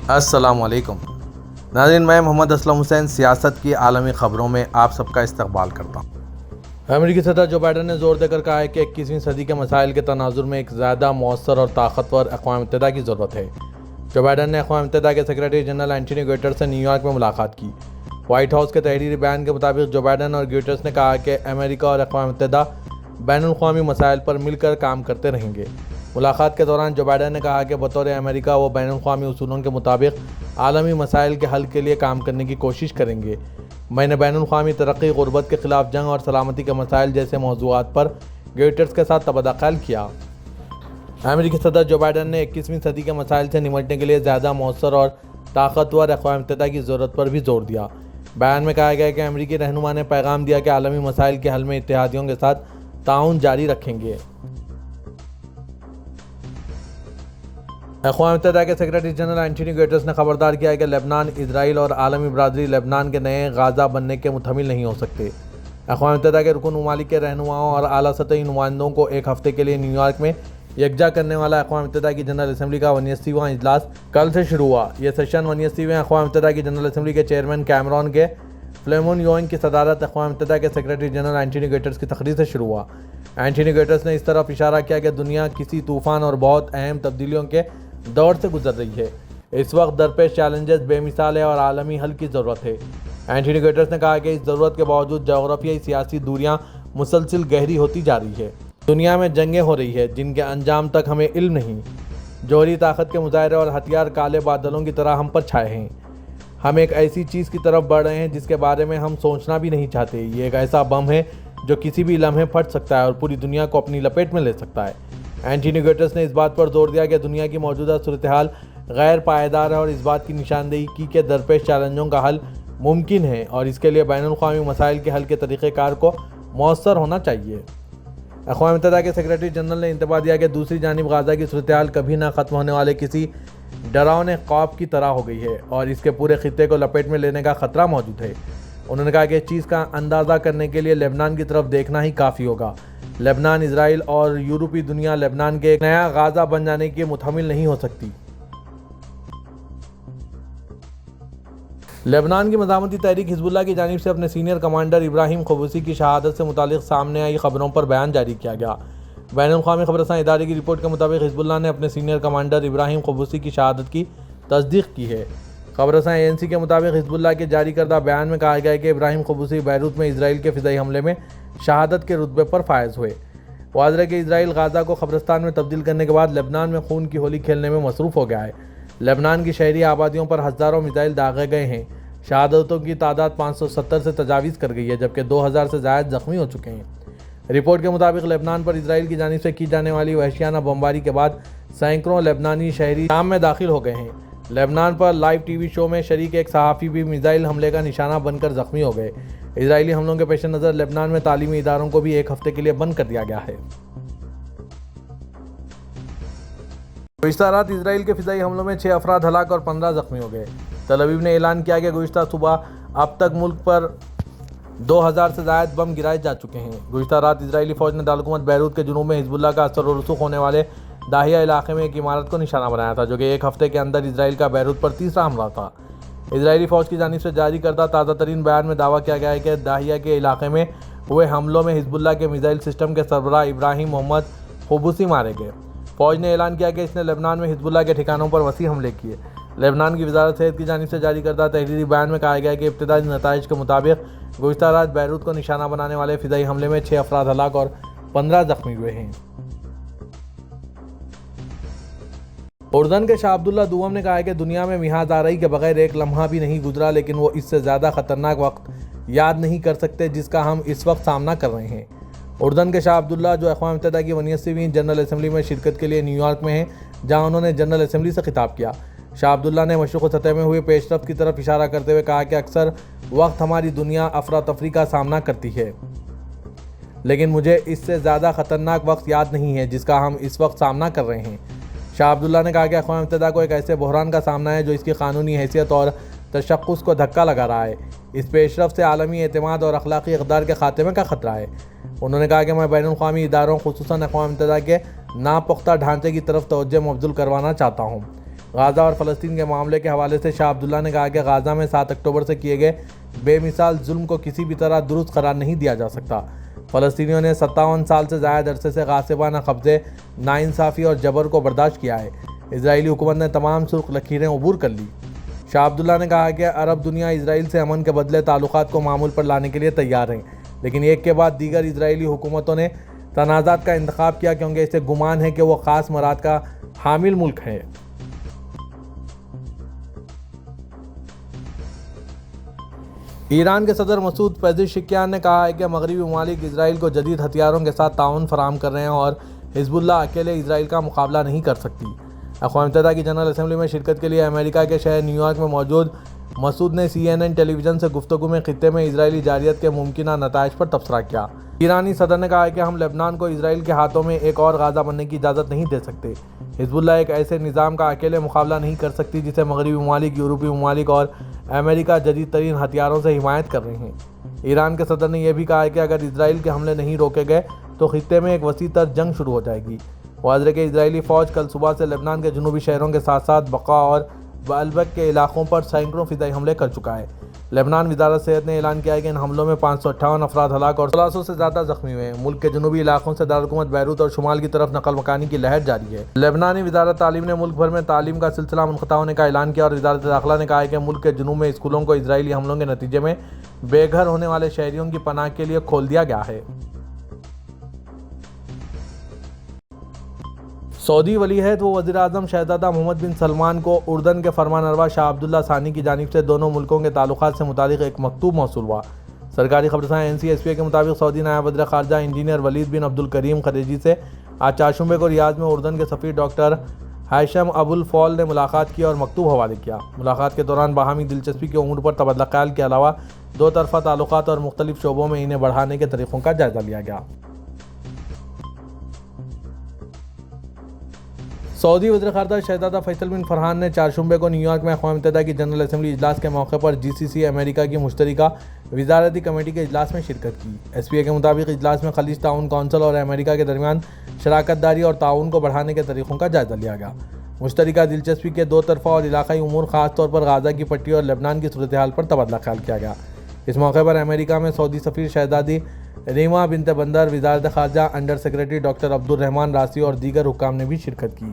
السلام علیکم ناظرین، میں محمد اسلم حسین سیاست کی عالمی خبروں میں آپ سب کا استقبال کرتا ہوں۔ امریکی صدر جو بائیڈن نے زور دے کر کہا ہے کہ 21ویں صدی کے مسائل کے تناظر میں ایک زیادہ مؤثر اور طاقتور اقوام متحدہ کی ضرورت ہے۔ جو بائیڈن نے اقوام متحدہ کے سیکریٹری جنرل اینٹونی گوٹرس سے نیو یارک میں ملاقات کی۔ وائٹ ہاؤس کے تحریری بیان کے مطابق جو بائیڈن اور گوٹرس نے کہا کہ امریکہ اور اقوام متحدہ بین الاقوامی مسائل پر مل کر کام کرتے رہیں گے۔ ملاقات کے دوران جو بائیڈن نے کہا کہ بطور امریکہ وہ بین الاقوامی اصولوں کے مطابق عالمی مسائل کے حل کے لیے کام کرنے کی کوشش کریں گے۔ میں نے بین الاقوامی ترقی، غربت کے خلاف جنگ اور سلامتی کے مسائل جیسے موضوعات پر گوٹرس کے ساتھ تبادلہ خیال کیا۔ امریکی صدر جو بائیڈن نے 21ویں صدی کے مسائل سے نمٹنے کے لیے زیادہ مؤثر اور طاقتور اقوام متحدہ کی ضرورت پر بھی زور دیا۔ بیان میں کہا گیا کہ امریکی رہنما نے پیغام دیا کہ عالمی مسائل کے حل میں اتحادیوں کے ساتھ تعاون جاری رکھیں گے۔ اقوام متحدہ کے سیکریٹری جنرل اینٹونی گوٹرس نے خبردار کیا ہے کہ لبنان، اسرائیل اور عالمی برادری لبنان کے نئے غازہ بننے کے متحمل نہیں ہو سکتے۔ اقوام متحدہ کے رکن ممالک کے رہنماؤں اور اعلیٰ سطحی نمائندوں کو ایک ہفتے کے لیے نیو یارک میں یکجا کرنے والا اقوام متحدہ کی جنرل اسمبلی کا 79واں اجلاس کل سے شروع ہوا۔ یہ سیشن 79ویں اقوام متحدہ کی جنرل اسمبلی کے چیئرمین کیمرون کے فلیمون یوئن کی صدارت اقوام متحدہ کے سیکریٹری جنرل اینٹونی گوٹرس کی تقریر سے شروع ہوا۔ اینٹونی گوٹرس نے اس طرف اشارہ کیا کہ دنیا کسی طوفان اور بہت اہم تبدیلیوں کے دور سے گزر رہی ہے۔ اس وقت درپیش چیلنجز بے مثال ہے اور عالمی حل کی ضرورت ہے۔ اینٹونی گوٹرس نے کہا کہ اس ضرورت کے باوجود جغرافیائی سیاسی دوریاں مسلسل گہری ہوتی جا رہی ہے۔ دنیا میں جنگیں ہو رہی ہیں جن کے انجام تک ہمیں علم نہیں۔ جوہری طاقت کے مظاہرے اور ہتھیار کالے بادلوں کی طرح ہم پر چھائے ہیں۔ ہم ایک ایسی چیز کی طرف بڑھ رہے ہیں جس کے بارے میں ہم سوچنا بھی نہیں چاہتے۔ یہ ایک ایسا بم ہے جو کسی بھی لمحے پھٹ سکتا ہے اور پوری دنیا کو اپنی لپیٹ میں لے سکتا ہے۔ اینٹونی گوٹرس نے اس بات پر زور دیا کہ دنیا کی موجودہ صورتحال غیر پائیدار ہے اور اس بات کی نشاندہی کی کہ درپیش چیلنجوں کا حل ممکن ہے اور اس کے لیے بین الاقوامی مسائل کے حل کے طریقہ کار کو مؤثر ہونا چاہیے۔ اقوام متحدہ کے سیکریٹری جنرل نے انتباہ دیا کہ دوسری جانب غزہ کی صورتحال کبھی نہ ختم ہونے والے کسی ڈراؤنے خواب کی طرح ہو گئی ہے اور اس کے پورے خطے کو لپیٹ میں لینے کا خطرہ موجود ہے۔ انہوں نے کہا کہ اس چیز کا اندازہ کرنے کے لیے لبنان کی طرف دیکھنا ہی کافی ہوگا۔ لبنان، اسرائیل اور یورپی دنیا لبنان کے ایک نیا غازہ بن جانے کی متحمل نہیں ہو سکتی۔ لبنان کی مزاحمتی تحریک حزب اللہ کی جانب سے اپنے سینئر کمانڈر ابراہیم قبوسی کی شہادت سے متعلق سامنے آئی خبروں پر بیان جاری کیا گیا۔ بین الاقوامی خبررساں ادارے کی رپورٹ کے مطابق حزب اللہ نے اپنے سینئر کمانڈر ابراہیم قبوسی کی شہادت کی تصدیق کی ہے۔ خبررساں ANC کے مطابق حزب اللہ کے جاری کردہ بیان میں کہا گیا ہے کہ ابراہیم قبوسی بیروت میں اسرائیل کے فضائی حملے میں شہادت کے رتبے پر فائز ہوئے۔ واضح ہے کہ اسرائیل غزہ کو قبرستان میں تبدیل کرنے کے بعد لبنان میں خون کی ہولی کھیلنے میں مصروف ہو گیا ہے۔ لبنان کی شہری آبادیوں پر ہزاروں میزائل داغے گئے ہیں۔ شہادتوں کی تعداد 570 سے تجاوز کر گئی ہے جبکہ 2000 سے زائد زخمی ہو چکے ہیں۔ رپورٹ کے مطابق لبنان پر اسرائیل کی جانب سے کی جانے والی وحشیانہ بمباری کے بعد سینکڑوں لبنانی شہری شام میں داخل ہو گئے ہیں۔ لبنان پر لائیو ٹی وی شو میں شریک ایک صحافی بھی میزائل حملے کا نشانہ بن کر زخمی ہو گئے۔ اسرائیلی حملوں کے پیش نظر لبنان میں تعلیمی اداروں کو بھی ایک ہفتے کے لیے بند کر دیا گیا ہے۔ گزشتہ رات اسرائیل کے فضائی حملوں میں 6 افراد ہلاک اور 15 زخمی ہو گئے۔ تل ابیب نے اعلان کیا کہ گزشتہ صبح اب تک ملک پر 2000 سے زائد بم گرائے جا چکے ہیں۔ گزشتہ رات اسرائیلی فوج نے دارالحکومت بیروت کے جنوب میں حزب اللہ کا اثر و رسوخ ہونے والے داہیہ علاقے میں ایک عمارت کو نشانہ بنایا تھا جو کہ ایک ہفتے کے اندر اسرائیل کا بیروت پر تیسرا حملہ تھا۔ اسرائیلی فوج کی جانب سے جاری کردہ تازہ ترین بیان میں دعویٰ کیا گیا ہے کہ داہیہ کے علاقے میں ہوئے حملوں میں حزب اللہ کے میزائل سسٹم کے سربراہ ابراہیم محمد قبوسی مارے گئے۔ فوج نے اعلان کیا کہ اس نے لبنان میں حزب اللہ کے ٹھکانوں پر وسیع حملے کیے۔ لبنان کی وزارت صحت کی جانب سے جاری کردہ تحریری بیان میں کہا گیا کہ ابتدائی نتائج کے مطابق گزشتہ رات بیروت کو نشانہ بنانے والے فضائی حملے میں 6 افراد ہلاک اور 15 زخمی ہوئے ہیں۔ اردن کے شاہ عبداللہ دوم نے کہا ہے کہ دنیا میں محاذ آرائی کے بغیر ایک لمحہ بھی نہیں گزرا، لیکن وہ اس سے زیادہ خطرناک وقت یاد نہیں کر سکتے جس کا ہم اس وقت سامنا کر رہے ہیں۔ اردن کے شاہ عبداللہ جو اقوام متحدہ کی 79ویں جنرل اسمبلی میں شرکت کے لیے نیو یارک میں ہیں، جہاں انہوں نے جنرل اسمبلی سے خطاب کیا۔ شاہ عبداللہ نے مشرق سطح میں ہوئے پیش رفت کی طرف اشارہ کرتے ہوئے کہا کہ اکثر وقت ہماری دنیا افراتفری کا سامنا کرتی ہے، لیکن مجھے اس سے زیادہ خطرناک وقت یاد نہیں ہے جس کا ہم اس وقت سامنا کر رہے ہیں۔ شاہ عبداللہ نے کہا کہ اقوام متحدہ کو ایک ایسے بحران کا سامنا ہے جو اس کی قانونی حیثیت اور تشخص کو دھکا لگا رہا ہے۔ اس پیش رفت سے عالمی اعتماد اور اخلاقی اقدار کے خاتمے کا خطرہ ہے۔ انہوں نے کہا کہ میں بین الاقوامی اداروں خصوصاً اقوام متحدہ کے ناپختہ ڈھانچے کی طرف توجہ مبذول کروانا چاہتا ہوں۔ غازہ اور فلسطین کے معاملے کے حوالے سے شاہ عبداللہ نے کہا کہ غازہ میں 7 اکتوبر سے کیے گئے بے مثال ظلم کو کسی بھی طرح درست قرار نہیں دیا جا سکتا۔ فلسطینیوں نے 57 سال سے زائد عرصے سے غاصبانہ قبضے، ناانصافی اور جبر کو برداشت کیا ہے۔ اسرائیلی حکومت نے تمام سرخ لکیریں عبور کر لی۔ شاہ عبداللہ نے کہا کہ عرب دنیا اسرائیل سے امن کے بدلے تعلقات کو معمول پر لانے کے لیے تیار ہیں، لیکن ایک کے بعد دیگر اسرائیلی حکومتوں نے تنازعات کا انتخاب کیا کیونکہ اسے گمان ہے کہ وہ خاص مراد کا حامل ملک ہے۔ ایران کے صدر مسعود پزشکیان نے کہا ہے کہ مغربی ممالک اسرائیل کو جدید ہتھیاروں کے ساتھ تعاون فراہم کر رہے ہیں اور حزب اللہ اکیلے اسرائیل کا مقابلہ نہیں کر سکتی۔ اقوام متحدہ کی جنرل اسمبلی میں شرکت کے لیے امریکہ کے شہر نیو یارک میں موجود مسعود نے CNN ٹیلی ویژن سے گفتگو میں خطے میں اسرائیلی جارحیت کے ممکنہ نتائج پر تبصرہ کیا۔ ایرانی صدر نے کہا کہ ہم لبنان کو اسرائیل کے ہاتھوں میں ایک اور غازہ بننے کی اجازت نہیں دے سکتے۔ حزب اللہ ایک ایسے نظام کا اکیلے مقابلہ نہیں کر سکتی جسے مغربی ممالک، یورپی ممالک اور امریکہ جدید ترین ہتھیاروں سے حمایت کر رہے ہیں۔ ایران کے صدر نے یہ بھی کہا کہ اگر اسرائیل کے حملے نہیں روکے گئے تو خطے میں ایک وسیع تر جنگ شروع ہو جائے گی۔ واضح کہ اسرائیلی فوج کل صبح سے لبنان کے جنوبی شہروں کے ساتھ ساتھ بقا اور بعلبک کے علاقوں پر سینکڑوں فضائی حملے کر چکا ہے۔ لبنان وزارت صحت نے اعلان کیا ہے کہ ان حملوں میں 558 افراد ہلاک اور 1600 سے زیادہ زخمی ہوئے ہیں۔ ملک کے جنوبی علاقوں سے دارالحکومت بیروت اور شمال کی طرف نقل مکانی کی لہر جاری ہے۔ لبنانی وزارت تعلیم نے ملک بھر میں تعلیم کا سلسلہ منقطع ہونے کا اعلان کیا اور وزارت داخلہ نے کہا ہے کہ ملک کے جنوب میں اسکولوں کو اسرائیلی حملوں کے نتیجے میں بے گھر ہونے والے شہریوں کی پناہ کے لیے کھول دیا گیا ہے۔ سعودی ولی عہد و وزیر اعظم شہزادہ محمد بن سلمان کو اردن کے فرمانروا شاہ عبداللہ ثانی کی جانب سے دونوں ملکوں کے تعلقات سے متعلق ایک مکتوب موصول ہوا۔ سرکاری خبررساں NCSPA کے مطابق سعودی نائب وزیر خارجہ انجینئر ولید بن عبدالکریم خلیجی سے آج چہارشنبے کو ریاض میں اردن کے سفیر ڈاکٹر ہاشم ابو الفول نے ملاقات کی اور مکتوب حوالے کیا۔ ملاقات کے دوران باہمی دلچسپی کے امور پر تبادلہ خیال کے علاوہ دو طرفہ تعلقات اور مختلف شعبوں میں انہیں بڑھانے کے طریقوں کا جائزہ لیا گیا۔ سعودی وزیر خارجہ شہزادہ فیصل بن فرحان نے چہارشنبے کو نیو یارک میں اقوام متحدہ کی جنرل اسمبلی اجلاس کے موقع پر GCC امریکہ کی مشترکہ وزارتی کمیٹی کے اجلاس میں شرکت کی۔ SPA کے مطابق اجلاس میں خلیج تعاون کونسل اور امریکہ کے درمیان شراکت داری اور تعاون کو بڑھانے کے طریقوں کا جائزہ لیا گیا۔ مشترکہ دلچسپی کے دو طرفہ اور علاقائی امور، خاص طور پر غازہ کی پٹی اور لبنان کی صورتحال پر تبادلہ خیال کیا گیا۔ اس موقع پر امریکہ میں سعودی سفیر شہزادی ریما بنت بندر، وزارت خارجہ انڈر سیکرٹری ڈاکٹر عبد الرحمان راسی اور دیگر حکام نے بھی شرکت کی۔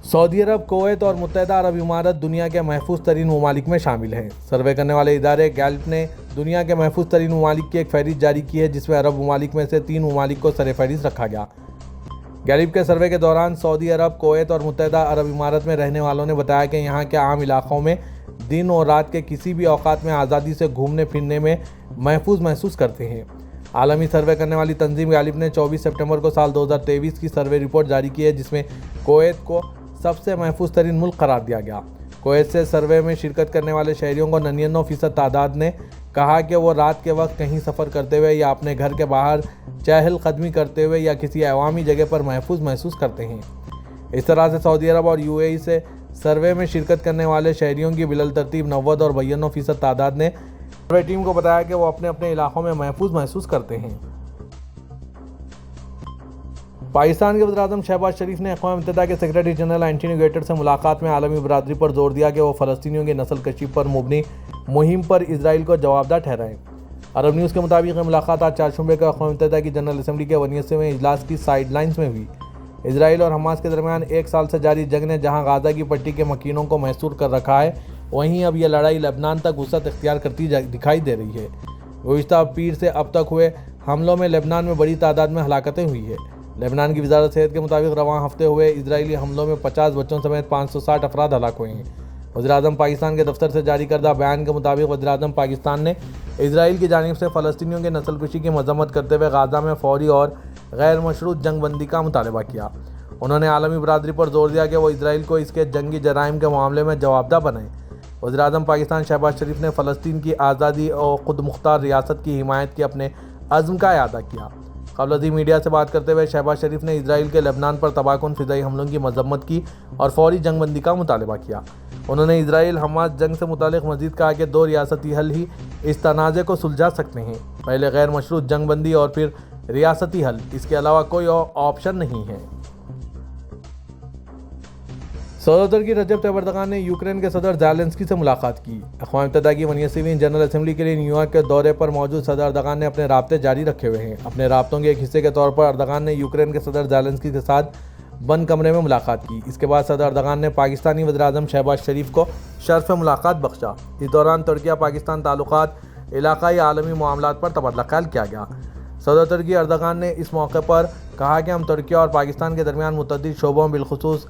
سعودی عرب، کویت اور متحدہ عرب امارات دنیا کے محفوظ ترین ممالک میں شامل ہیں۔ سروے کرنے والے ادارے گیلپ نے دنیا کے محفوظ ترین ممالک کی ایک فہرست جاری کی ہے جس میں عرب ممالک میں سے 3 ممالک کو سر فہرست رکھا گیا۔ گیلپ کے سروے کے دوران سعودی عرب، کویت اور متحدہ عرب امارات میں رہنے والوں نے بتایا کہ یہاں کے عام علاقوں میں دن اور رات کے کسی بھی اوقات میں آزادی سے گھومنے پھرنے میں محفوظ محسوس کرتے ہیں۔ عالمی سروے کرنے والی تنظیم گیلپ نے 24 سپٹمبر کو سال 2023 کی سروے رپورٹ جاری کی ہے جس میں کویت کو سب سے محفوظ ترین ملک قرار دیا گیا۔ کویت سے سروے میں شرکت کرنے والے شہریوں کو 99% تعداد نے کہا کہ وہ رات کے وقت کہیں سفر کرتے ہوئے یا اپنے گھر کے باہر چہل قدمی کرتے ہوئے یا کسی عوامی جگہ پر محفوظ محسوس کرتے ہیں۔ اس طرح سے سعودی عرب اور UAE سے سروے میں شرکت کرنے والے شہریوں کی بالترتیب 90 اور 92% تعداد نے سروے ٹیم کو بتایا کہ وہ اپنے اپنے علاقوں میں محفوظ محسوس کرتے ہیں۔ پاکستان کے وزیر اعظم شہباز شریف نے اقوام متحدہ کے سیکرٹری جنرل اینٹونیو گٹرز سے ملاقات میں عالمی برادری پر زور دیا کہ وہ فلسطینیوں کی نسل کشی پر مبنی مہم پر اسرائیل کو جوابدہ ٹھہرائیں۔ عرب نیوز کے مطابق یہ ملاقات آج چہارشنبے کو اقوام متحدہ کی جنرل اسمبلی کے 79ویں اجلاس کی سائیڈ لائنز میں ہوئی۔ اسرائیل اور حماس کے درمیان 1 سال سے جاری جنگ نے جہاں غازہ کی پٹی کے مکینوں کو محصور کر رکھا ہے، وہیں اب یہ لڑائی لبنان تک وسعت اختیار کرتی دکھائی دے رہی ہے۔ گزشتہ پیر سے اب تک ہوئے حملوں میں لبنان میں بڑی تعداد میں ہلاکتیں ہوئی ہیں۔ لبنان کی وزارت صحت کے مطابق رواں ہفتے ہوئے اسرائیلی حملوں میں 50 بچوں سمیت 560 افراد ہلاک ہوئے ہیں۔ وزیر اعظم پاکستان کے دفتر سے جاری کردہ بیان کے مطابق وزیر اعظم پاکستان نے اسرائیل کی جانب سے فلسطینیوں کی نسل کشی کی مذمت کرتے ہوئے غازہ میں فوری اور غیر مشروط جنگ بندی کا مطالبہ کیا۔ انہوں نے عالمی برادری پر زور دیا کہ وہ اسرائیل کو اس کے جنگی جرائم کے معاملے میں جوابدہ بنائیں۔ وزیر اعظم پاکستان شہباز شریف نے فلسطین کی آزادی اور خود مختار ریاست کی حمایت کے اپنے عزم کا اعادہ کیا۔ قبل ازیں میڈیا سے بات کرتے ہوئے شہباز شریف نے اسرائیل کے لبنان پر تباہ کن فضائی حملوں کی مذمت کی اور فوری جنگ بندی کا مطالبہ کیا۔ انہوں نے اسرائیل حماس جنگ سے متعلق مزید کہا کہ 2 ریاستی حل ہی اس تنازع کو سلجھا سکتے ہیں، پہلے غیر مشروط جنگ بندی اور پھر ریاستی حل، اس کے علاوہ کوئی اور آپشن نہیں ہے۔ صدر ترکی رجب طیب اردغان نے یوکرین کے صدر زیلنسکی سے ملاقات کی۔ اقوام متحدہ کی 71ویں جنرل اسمبلی کے لیے نیو یارک کے دورے پر موجود صدر اردغان نے اپنے رابطے جاری رکھے ہوئے ہیں۔ اپنے رابطوں کے ایک حصے کے طور پر اردغان نے یوکرین کے صدر زیلنسکی کے ساتھ بند کمرے میں ملاقات کی۔ اس کے بعد صدر اردغان نے پاکستانی وزیر اعظم شہباز شریف کو شرف ملاقات بخشا۔ اس دوران ترکیہ پاکستان تعلقات، علاقائی عالمی معاملات پر تبادلہ خیال کیا گیا۔ صدر ترکی اردغان نے اس موقع پر کہا کہ ہم ترکیہ اور پاکستان کے درمیان متعدد شعبوں بالخصوص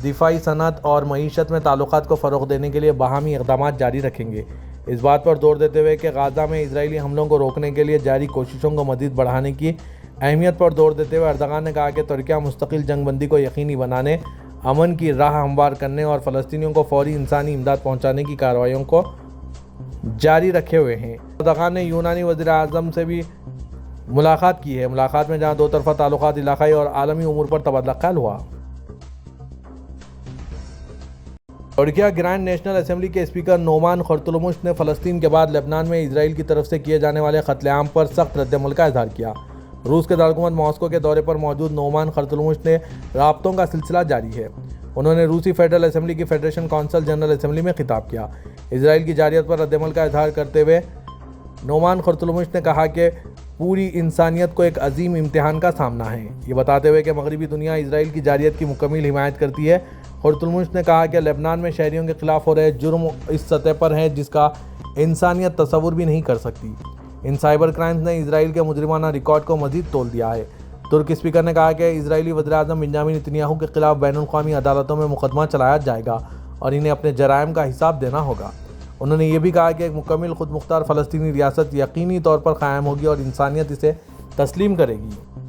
دفاعی صنعت اور معیشت میں تعلقات کو فروغ دینے کے لیے باہمی اقدامات جاری رکھیں گے۔ اس بات پر زور دیتے ہوئے کہ غزہ میں اسرائیلی حملوں کو روکنے کے لیے جاری کوششوں کو مزید بڑھانے کی اہمیت پر زور دیتے ہوئے اردغان نے کہا کہ ترکیہ مستقل جنگ بندی کو یقینی بنانے، امن کی راہ ہموار کرنے اور فلسطینیوں کو فوری انسانی امداد پہنچانے کی کارروائیوں کو جاری رکھے ہوئے ہیں۔ اردغان نے یونانی وزیر اعظم سے بھی ملاقات کی ہے، ملاقات میں جہاں دو طرفہ تعلقات، علاقائی اور عالمی امور پر تبادلہ خیال ہوا۔ ترکیہ گرینڈ نیشنل اسمبلی کے اسپیکر نومان خرطلمش نے فلسطین کے بعد لبنان میں اسرائیل کی طرف سے کیے جانے والے قتل عام پر سخت رد عمل کا اظہار کیا۔ روس کے دارالحکومت ماسکو کے دورے پر موجود نومان خرطلمش نے رابطوں کا سلسلہ جاری ہے۔ انہوں نے روسی فیڈرل اسمبلی کی فیڈریشن کونسل جنرل اسمبلی میں خطاب کیا۔ اسرائیل کی جارحیت پر رد عمل کا اظہار کرتے ہوئے نومان خرطلمش نے کہا کہ پوری انسانیت کو ایک عظیم امتحان کا سامنا ہے، یہ بتاتے ہوئے کہ مغربی دنیا اسرائیل کی جارحیت کی مکمل حمایت کرتی ہے۔ خرطلمش نے کہا کہ لبنان میں شہریوں کے خلاف ہو رہے جرم اس سطح پر ہیں جس کا انسانیت تصور بھی نہیں کر سکتی۔ ان سائبر کرائمز نے اسرائیل کے مجرمانہ ریکارڈ کو مزید تول دیا ہے۔ ترک اسپیکر نے کہا کہ اسرائیلی وزیر اعظم بنیامین نتنیاہو کے خلاف بین الاقوامی عدالتوں میں مقدمہ چلایا جائے گا اور انہیں اپنے جرائم کا حساب دینا ہوگا۔ انہوں نے یہ بھی کہا کہ ایک مکمل خود مختار فلسطینی ریاست یقینی طور پر قائم ہوگی اور انسانیت اسے تسلیم کرے گی۔